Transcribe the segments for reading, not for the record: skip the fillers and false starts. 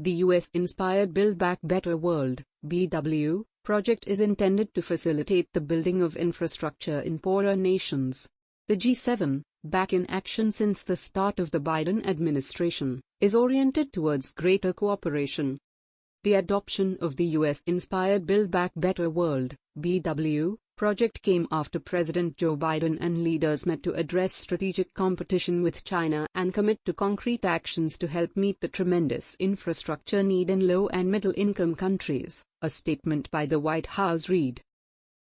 The US-inspired Build Back Better World (BW) project is intended to facilitate the building of infrastructure in poorer nations. The G7, back in action since the start of the Biden administration, is oriented towards greater cooperation. The adoption of the US-inspired Build Back Better World (BW) project came after President Joe Biden and leaders met to address strategic competition with China and commit to concrete actions to help meet the tremendous infrastructure need in low and middle-income countries, a statement by the White House read.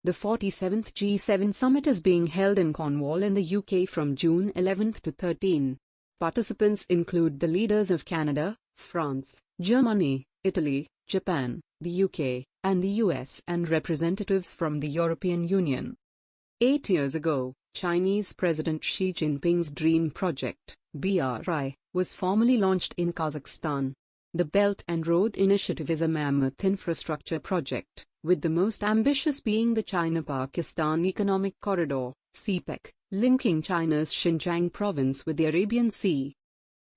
The 47th G7 summit is being held in Cornwall in the UK from June 11 to 13. Participants include the leaders of Canada, France, Germany, Italy, Japan, the UK, and the US, and representatives from the European Union. 8 years ago, Chinese President Xi Jinping's Dream Project, BRI, was formally launched in Kazakhstan. The Belt and Road Initiative is a mammoth infrastructure project, with the most ambitious being the China-Pakistan Economic Corridor, CPEC, linking China's Xinjiang province with the Arabian Sea.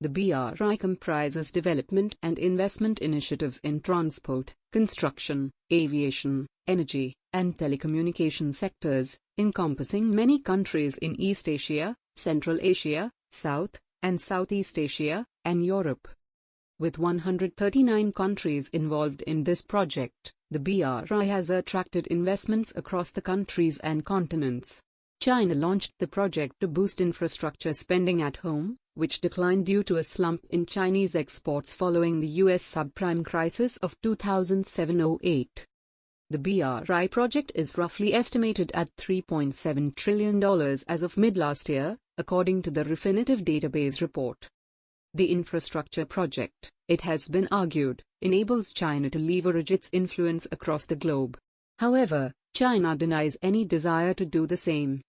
The BRI comprises development and investment initiatives in transport, construction, aviation, energy, and telecommunication sectors, encompassing many countries in East Asia, Central Asia, South and Southeast Asia, and Europe. With 139 countries involved in this project, the BRI has attracted investments across the countries and continents. China launched the project to boost infrastructure spending at home, which declined due to a slump in Chinese exports following the US subprime crisis of 2007-08. The BRI project is roughly estimated at $3.7 trillion as of mid-last year, according to the Refinitiv database report. The infrastructure project, it has been argued, enables China to leverage its influence across the globe. However, China denies any desire to do the same.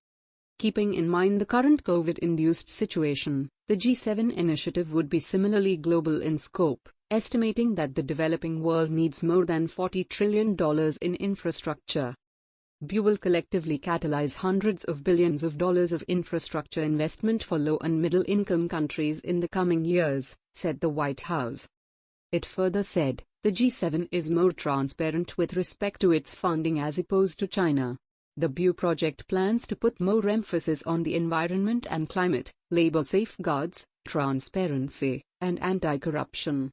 Keeping in mind the current COVID-induced situation, the G7 initiative would be similarly global in scope, estimating that the developing world needs more than $40 trillion in infrastructure. BU will collectively catalyze hundreds of billions of dollars of infrastructure investment for low and middle-income countries in the coming years, said the White House. It further said, the G7 is more transparent with respect to its funding as opposed to China. The BU project plans to put more emphasis on the environment and climate, labor safeguards, transparency, and anti-corruption.